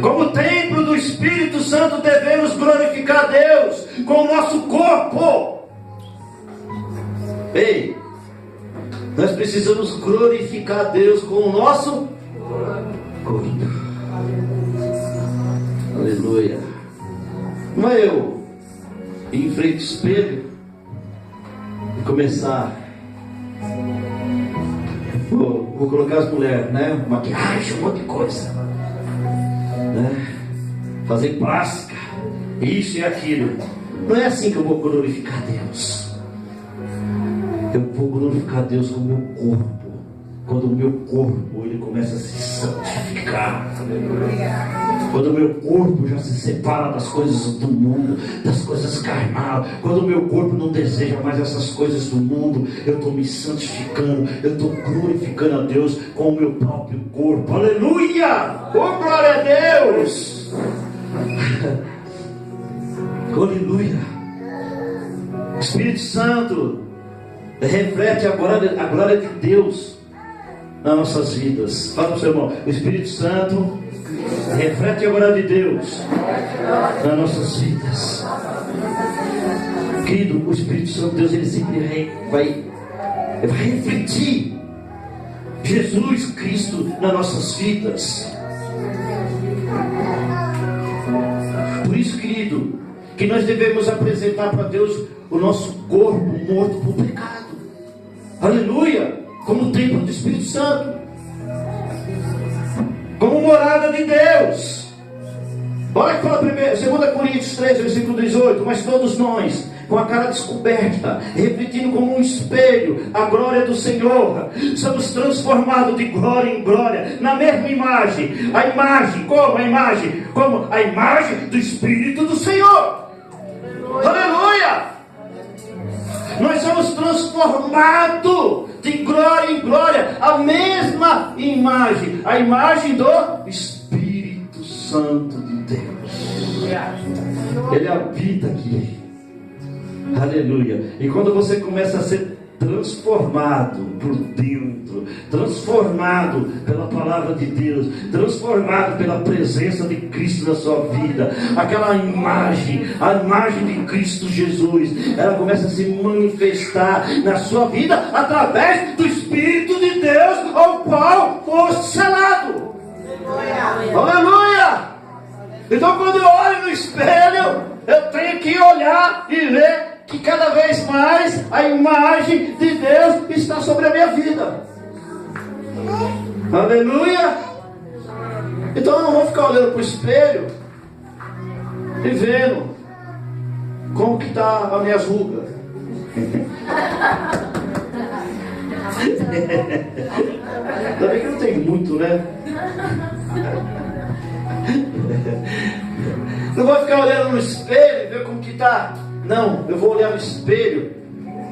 Como templo do Espírito Santo devemos glorificar a Deus com o nosso corpo. Ei, nós precisamos glorificar a Deus com o nosso corpo. Aleluia! Não é eu ir em frente ao espelho e começar. Vou colocar as mulheres, né? Maquiagem, um monte de coisa, né? Fazer plástica, isso e aquilo. Não é assim que eu vou glorificar Deus. Eu vou glorificar Deus com o meu corpo. Quando o meu corpo ele começa a se santificar. Quando o meu corpo já se separa das coisas do mundo, das coisas carnais. Quando o meu corpo não deseja mais essas coisas do mundo, eu estou me santificando, eu estou glorificando a Deus com o meu próprio corpo. Aleluia! Oh, glória a Deus! Aleluia! Espírito Santo reflete a glória de Deus nas nossas vidas. Fala para o seu irmão: o Espírito Santo reflete a glória de Deus nas nossas vidas. Querido, o Espírito Santo de Deus, ele sempre vai refletir Jesus Cristo nas nossas vidas. Por isso, querido, que nós devemos apresentar para Deus o nosso corpo morto por pecado. Aleluia! Como templo do Espírito Santo, como morada de Deus. Olha que fala 2 Coríntios 3, versículo 18: mas todos nós, com a cara descoberta, refletindo como um espelho a glória do Senhor, somos transformados de glória em glória, na mesma imagem. A imagem, como a imagem? Como a imagem do Espírito do Senhor. Aleluia! Nós somos transformados de glória em glória, a mesma imagem, a imagem do Espírito Santo de Deus. Ele habita aqui. Aleluia. E quando você começa a ser transformado por dentro, transformado pela palavra de Deus, transformado pela presença de Cristo na sua vida, aquela imagem, a imagem de Cristo Jesus, ela começa a se manifestar na sua vida através do Espírito de Deus ao qual foste selado. Aleluia! Então, quando eu olho no espelho, eu tenho que olhar e ver que cada vez mais a imagem de Deus está sobre a minha vida. Aleluia! Então eu não vou ficar olhando para o espelho e vendo como que está as minhas rugas. Ainda bem que não tem muito, né? Não vou ficar olhando no espelho e ver como que está. Não, eu vou olhar no espelho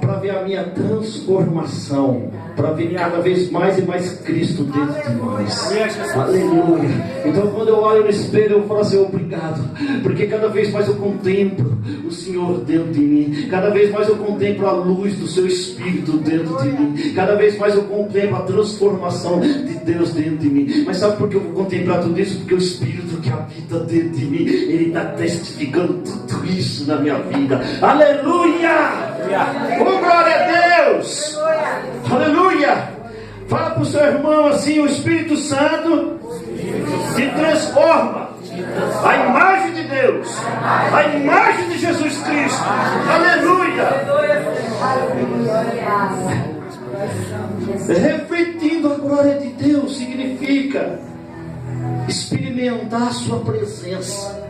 para ver a minha transformação, para ver cada vez mais e mais Cristo dentro de nós. Aleluia. Então quando eu olho no espelho, eu falo assim: obrigado, porque cada vez mais eu contemplo o Senhor dentro de mim, cada vez mais eu contemplo a luz do seu Espírito dentro de mim, cada vez mais eu contemplo a transformação de Deus dentro de mim. Mas sabe por que eu vou contemplar tudo isso? Porque o Espírito que habita dentro de mim, ele está testificando tudo isso na minha vida. Aleluia! Oh, glória a Deus! Aleluia! Fala para o seu irmão assim: o Espírito Santo transforma a imagem de Deus, a imagem de Jesus Cristo. Aleluia! Refletindo a glória de Deus significa experimentar a sua presença.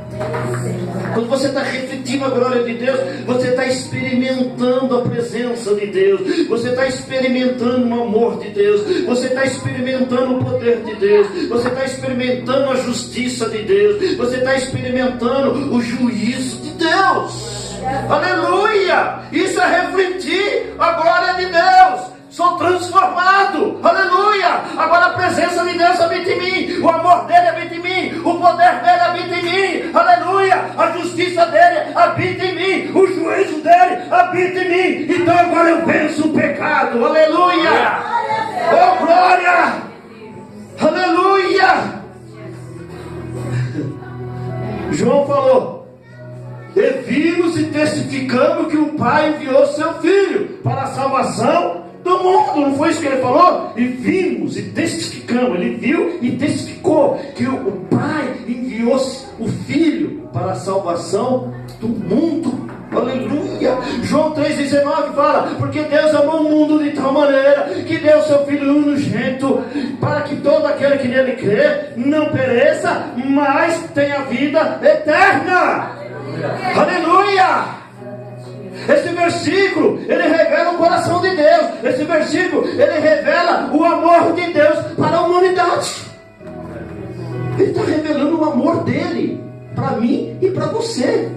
Quando você está refletindo a glória de Deus, você está experimentando a presença de Deus, você está experimentando o amor de Deus, você está experimentando o poder de Deus, você está experimentando a justiça de Deus, você está experimentando o juízo de Deus. Aleluia! Isso é refletir a glória de Deus. Sou transformado, aleluia. Agora a presença de Deus habita em mim, o amor dele habita em mim, o poder dele habita em mim, aleluia. A justiça dele habita em mim, o juízo dele habita em mim. Então agora eu venço o pecado, aleluia. Oh glória, aleluia. João falou: e vimos e testificamos que o Pai enviou seu Filho para a salvação do mundo. Não foi isso que ele falou? E vimos e testificamos. Ele viu e testificou que o Pai enviou o Filho para a salvação do mundo. Aleluia. João 3,19 fala: porque Deus amou o mundo de tal maneira que deu seu Filho unigênito, para que todo aquele que nele crê não pereça, mas tenha vida eterna. Aleluia. Esse versículo, ele revela o coração de Deus. Esse versículo, ele revela o amor de Deus para a humanidade. Ele está revelando o amor dele para mim e para você.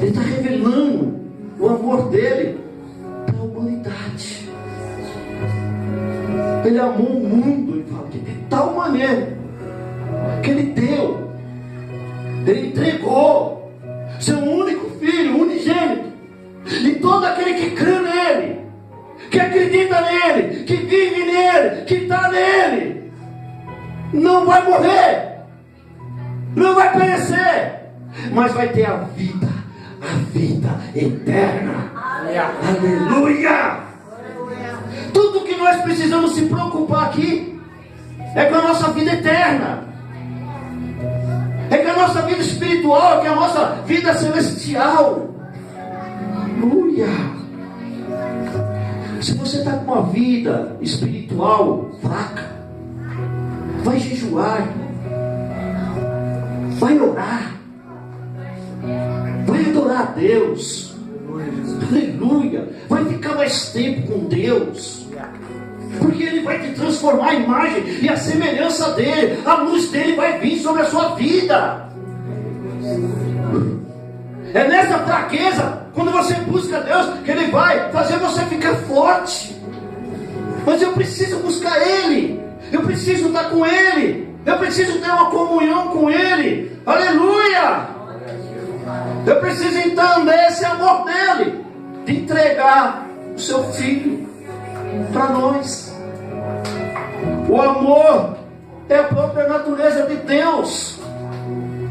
Ele está revelando o amor dele para a humanidade. Ele amou o mundo, ele fala, de tal maneira que ele deu, ele entregou seu único Filho, unigênito, e todo aquele que crê nele, que acredita nele, que vive nele, que está nele, não vai morrer, não vai perecer, mas vai ter a vida eterna. Aleluia! Tudo que nós precisamos se preocupar aqui é com a nossa vida eterna. É que a nossa vida espiritual, que a nossa vida celestial. Aleluia. Se você está com uma vida espiritual fraca, vai jejuar, vai orar, vai adorar a Deus. Aleluia. Vai ficar mais tempo com Deus, porque Ele vai te transformar a imagem e a semelhança dEle. A luz dEle vai vir sobre a sua vida. É nessa fraqueza, quando você busca Deus, que Ele vai fazer você ficar forte. Mas eu preciso buscar Ele, eu preciso estar com Ele, eu preciso ter uma comunhão com Ele. Aleluia. Eu preciso então desse amor dEle, de entregar o seu Filho para nós. O amor é a própria natureza de Deus.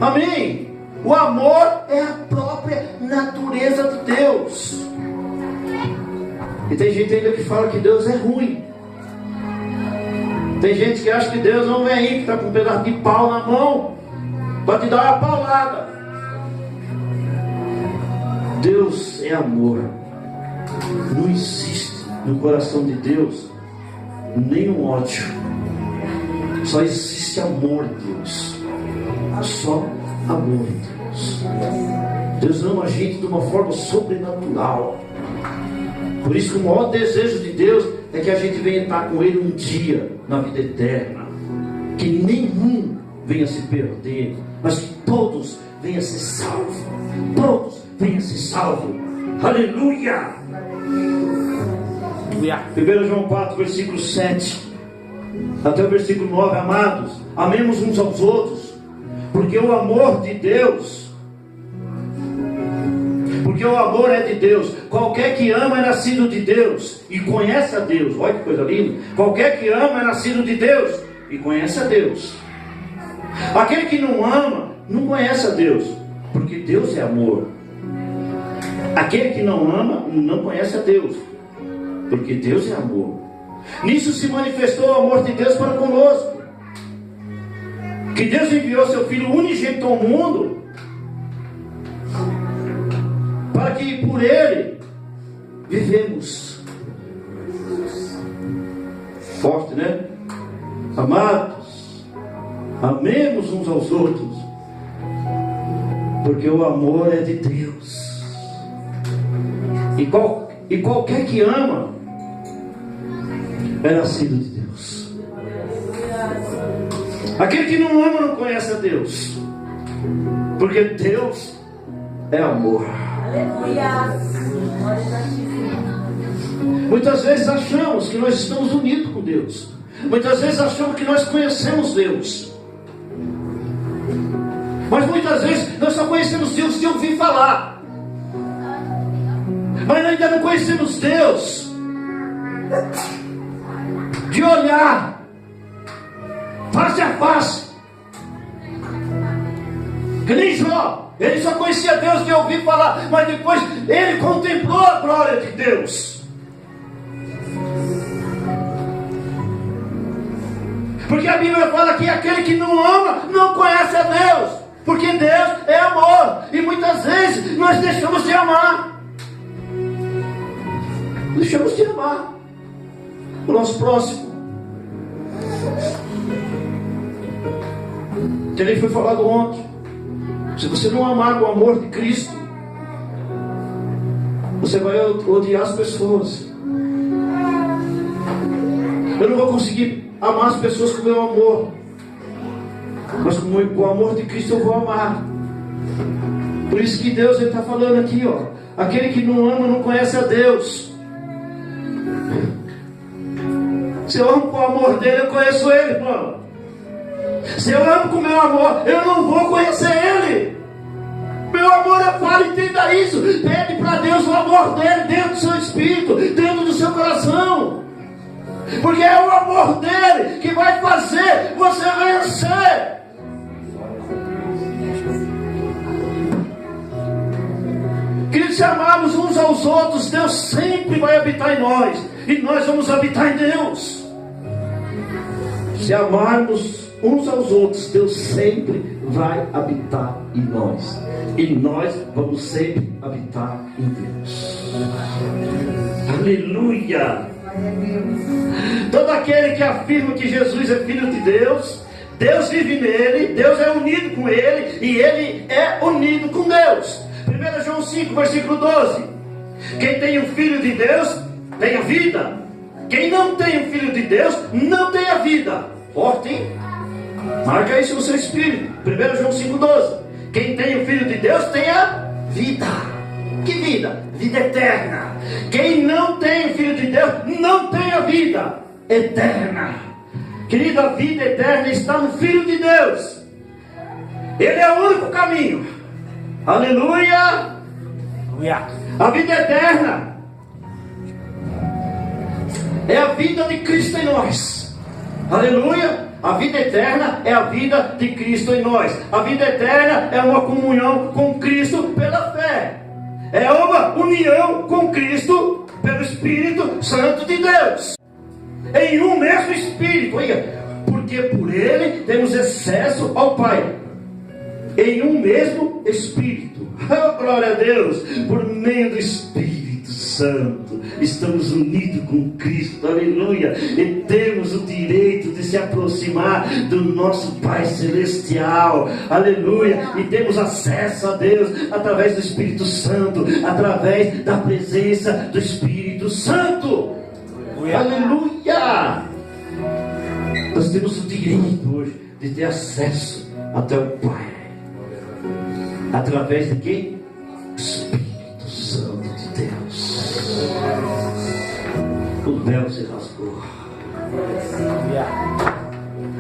Amém? O amor é a própria natureza de Deus. E tem gente ainda que fala que Deus é ruim. Tem gente que acha que Deus não vem aí, que está com um pedaço de pau na mão para te dar uma paulada. Deus é amor. Não existe no coração de Deus nenhum ódio. Só existe amor de Deus. Só amor de Deus. Deus ama a gente de uma forma sobrenatural. Por isso que o maior desejo de Deus é que a gente venha estar com Ele um dia na vida eterna. Que nenhum venha se perder, mas que todos venham ser salvos. Todos venham ser salvos. Aleluia! 1 João 4, versículo 7 até o versículo 9. Amados, amemos uns aos outros, porque o amor de Deus, porque o amor é de Deus. Qualquer que ama é nascido de Deus e conhece a Deus. Olha que coisa linda. Qualquer que ama é nascido de Deus e conhece a Deus. Aquele que não ama não conhece a Deus, porque Deus é amor. Aquele que não ama não conhece a Deus, porque Deus é amor. Nisso se manifestou o amor de Deus para conosco, que Deus enviou seu Filho unigênito ao mundo, para que por Ele vivemos. Forte, né? Amados, amemos uns aos outros, porque o amor é de Deus. E qualquer que ama é nascido de Deus. Aquele que não ama não conhece a Deus, porque Deus é amor. Aleluia. Muitas vezes achamos que nós estamos unidos com Deus. Muitas vezes achamos que nós conhecemos Deus. Mas muitas vezes nós só conhecemos Deus de ouvir falar. Mas ainda não conhecemos Deus de olhar face a face. Que nem Jó, ele só conhecia Deus de ouvir falar, mas depois ele contemplou a glória de Deus. Porque a Bíblia fala que aquele que não ama não conhece a Deus, porque Deus é amor, e muitas vezes nós deixamos de amar. Deixamos de amar o nosso próximo. Também foi falado ontem, se você não amar com o amor de Cristo, você vai odiar as pessoas. Eu não vou conseguir amar as pessoas com o meu amor, mas com o amor de Cristo eu vou amar. Por isso que Deus está falando aqui, ó, aquele que não ama não conhece a Deus. Se eu amo com o amor dele, eu conheço ele, irmão. Se eu amo com o meu amor, eu não vou conhecer ele. Meu amor é para, entenda isso. Pede para Deus o amor dele dentro do seu espírito, dentro do seu coração, porque é o amor dele que vai fazer você vencer. Queridos, se amarmos uns aos outros, Deus sempre vai habitar em nós, e nós vamos habitar em Deus. Se amarmos uns aos outros, Deus sempre vai habitar em nós, e nós vamos sempre habitar em Deus. Aleluia! Todo aquele que afirma que Jesus é Filho de Deus, Deus vive nele, Deus é unido com ele, e ele é unido com Deus. 1 João 5, versículo 12: quem tem o Filho de Deus tem a vida, quem não tem o Filho de Deus não tem a vida. Forte, hein? Marca isso no seu espírito. 1 João 5, 12: quem tem o Filho de Deus tem a vida. Que vida? Vida eterna. Quem não tem o Filho de Deus não tem a vida eterna. Querido, a vida eterna está no Filho de Deus. Ele é o único caminho. Aleluia. A vida eterna é a vida de Cristo em nós. Aleluia. A vida eterna é a vida de Cristo em nós. A vida eterna é uma comunhão com Cristo pela fé. É uma união com Cristo pelo Espírito Santo de Deus, em um mesmo Espírito. Olha, porque por Ele temos acesso ao Pai, em um mesmo Espírito. Oh, glória a Deus! Por meio do Espírito Santo estamos unidos com Cristo. Aleluia! E temos o direito de se aproximar do nosso Pai Celestial. Aleluia! E temos acesso a Deus através do Espírito Santo, através da presença do Espírito Santo. Aleluia! Nós temos o direito hoje de ter acesso até o Pai, através de quem? Espírito Santo de Deus. O véu se rasgou.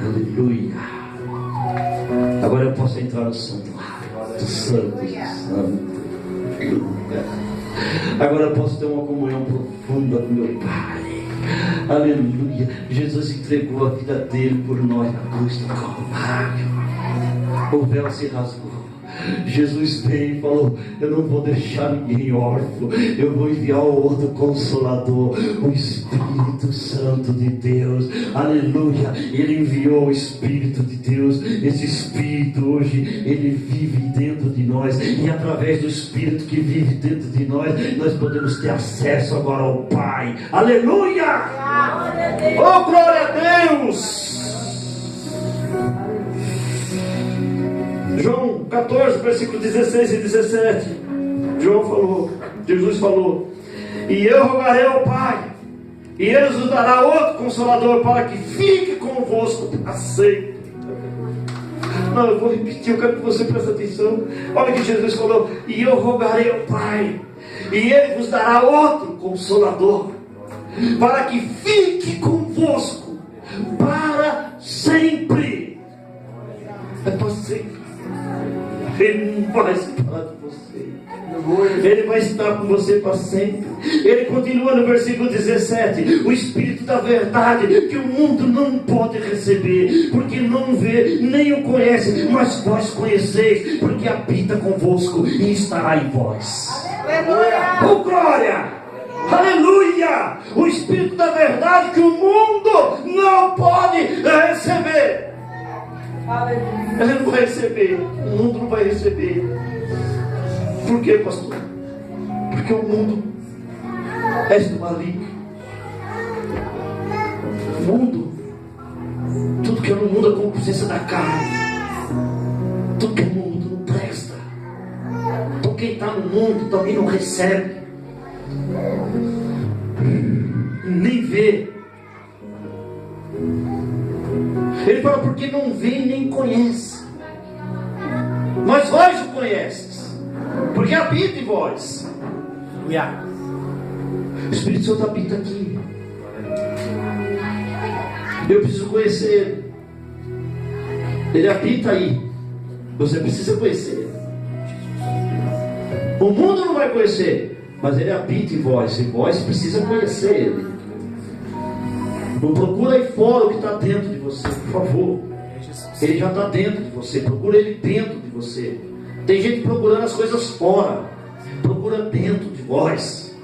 Aleluia. Agora eu posso entrar no santuário do Santo. Agora eu posso ter uma comunhão profunda com meu Pai. Aleluia. Jesus entregou a vida dele por nós na cruz do Calvário. O véu se rasgou. Jesus veio e falou: eu não vou deixar ninguém órfão, eu vou enviar o outro Consolador, o Espírito Santo de Deus. Aleluia. Ele enviou o Espírito de Deus. Esse Espírito hoje, ele vive dentro de nós, e através do Espírito que vive dentro de nós podemos ter acesso agora ao Pai. Aleluia. Oh, glória a Deus. João 14, versículos 16 e 17. Jesus falou: e eu rogarei ao Pai, e Ele nos dará outro Consolador, para que fique convosco para sempre. Não, eu vou repetir, eu quero que você preste atenção. Olha o que Jesus falou: e eu rogarei ao Pai, e Ele vos dará outro Consolador, para que fique convosco para sempre. É para sempre. Ele não vai se parar de você. Ele vai estar com você para sempre. Ele continua no versículo 17: o Espírito da verdade, que o mundo não pode receber, porque não vê, nem o conhece, mas vós conheceis, porque habita convosco e estará em vós. Aleluia! Oh, glória! Aleluia! O Espírito da verdade, que o mundo não pode receber. Ele não vai receber, o mundo não vai receber. Por quê, pastor? Porque o mundo é do maligno. O mundo, tudo que é no mundo é concupiscência da carne. Tudo que é no mundo não presta. Então quem está no mundo também não recebe, nem vê. Ele fala: porque não vê nem conhece, mas vós o conheces, porque habita em vós. O Espírito Santo habita aqui. Eu preciso conhecer Ele. Ele habita aí. Você precisa conhecer Ele. O mundo não vai conhecer, mas Ele habita em vós, e vós precisa conhecer Ele. Não procura aí fora o que está dentro de você, por favor. Ele já está dentro de você. Procura Ele dentro de você. Tem gente procurando as coisas fora. Procura dentro de vós.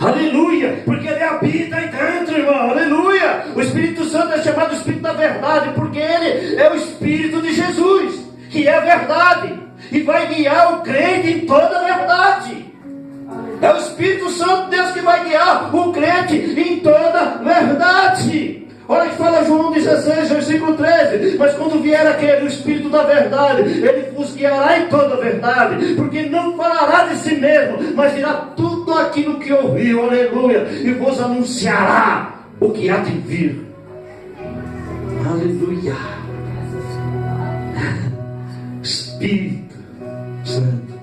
Aleluia! Porque Ele habita aí dentro, irmão. Aleluia! O Espírito Santo é chamado Espírito da verdade, porque Ele é o Espírito de Jesus, que é a verdade, e vai guiar o crente em toda a verdade. É o Espírito Santo de Deus que vai guiar o crente em toda a verdade. Olha que fala João 16, versículo 13: mas quando vier aquele, o Espírito da verdade, Ele vos guiará em toda a verdade, porque não falará de si mesmo, mas dirá tudo aquilo que ouviu. Aleluia! E vos anunciará o que há de vir. Aleluia! Espírito Santo.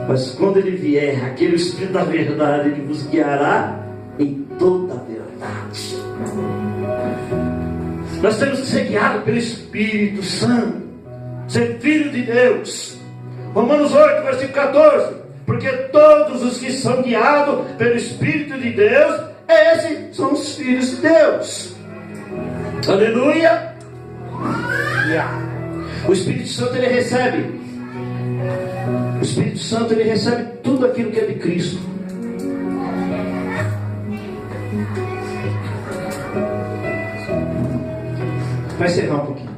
Mas quando Ele vier, aquele Espírito da verdade, Ele vos guiará em toda a verdade. Nós temos que ser guiados pelo Espírito Santo, ser filho de Deus. Romanos 8, versículo 14: porque todos os que são guiados pelo Espírito de Deus, esses são os filhos de Deus. Aleluia! O Espírito Santo, ele recebe. O Espírito Santo, ele recebe tudo aquilo que é de Cristo. Vai encerrar um pouquinho.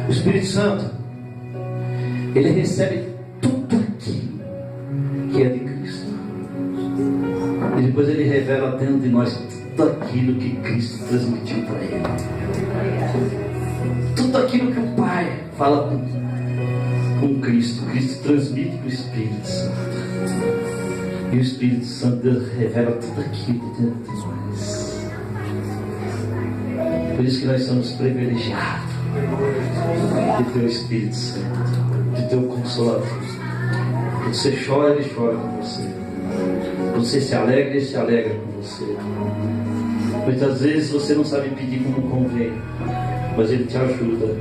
O Espírito Santo, ele recebe tudo aquilo que é de Cristo. E depois ele revela dentro de nós tudo aquilo que Cristo transmitiu para ele. Tudo aquilo que o Pai fala com Cristo, Cristo transmite para o Espírito Santo. E o Espírito Santo, Deus revela tudo aquilo dentro de nós. Por isso que nós somos privilegiados de ter o Espírito Santo, de ter o Consolador. Quando você chora, Ele chora com você. Quando você se alegra, Ele se alegra com você. Muitas vezes você não sabe pedir como convém, mas Ele te ajuda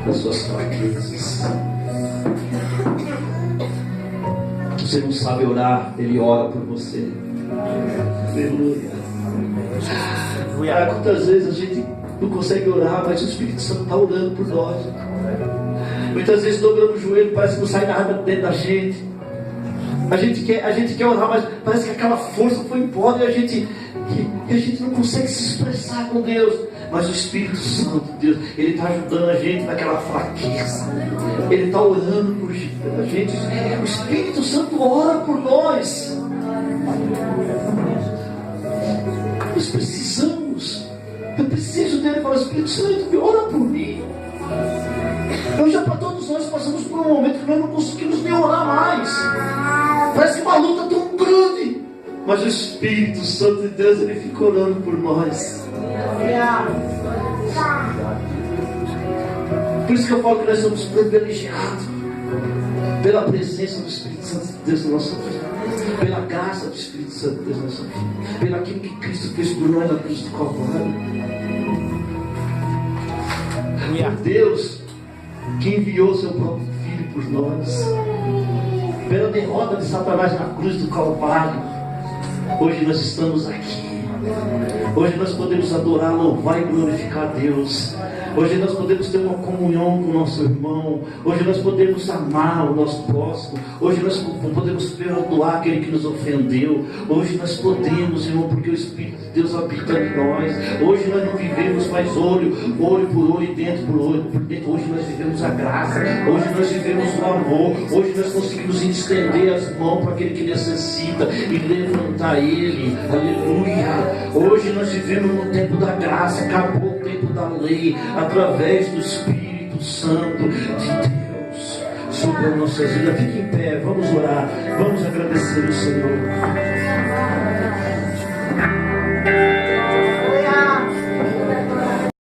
nas suas fraquezas. Você não sabe orar, Ele ora por você. Aleluia. Quantas vezes a gente não consegue orar, mas o Espírito Santo está orando por nós. Muitas vezes dobramos o joelho, parece que não sai nada dentro da gente. A gente quer orar, mas parece que aquela força foi embora e a gente não consegue se expressar com Deus. Mas o Espírito Santo, Deus, Ele está ajudando a gente naquela fraqueza. Ele está orando por a gente. O Espírito Santo ora por nós. Nós precisamos. Eu preciso dele para o Espírito Santo. Ora por mim. Para todos nós passamos por um momento que nós não conseguimos nem orar mais. Parece uma luta tão grande. Mas o Espírito Santo de Deus, Ele fica orando por nós. Por isso que eu falo que nós somos privilegiados pela presença do Espírito Santo de Deus na nossa vida, pela graça do Espírito Santo de Deus na nossa vida, pelo aquilo que Cristo fez por nós na cruz do Calvário. Por Deus que enviou seu próprio Filho por nós, pela derrota de Satanás na cruz do Calvário, hoje nós estamos aqui. Hoje nós podemos adorar, louvar e glorificar a Deus. Hoje nós podemos ter uma comunhão com o nosso irmão. Hoje nós podemos amar o nosso próximo. Hoje nós podemos perdoar aquele que nos ofendeu. Hoje nós podemos, irmão, porque o Espírito de Deus habita em nós. Hoje nós não vivemos mais olho por olho e dentro por olho por dentro. Hoje nós vivemos a graça. Hoje nós vivemos o amor. Hoje nós conseguimos estender as mãos para aquele que necessita e levantar ele. Aleluia. Hoje nós vivemos no tempo da graça. Acabou o tempo da lei. Através do Espírito Santo de Deus sobre as nossas vidas. Fique em pé, vamos orar, vamos agradecer o Senhor.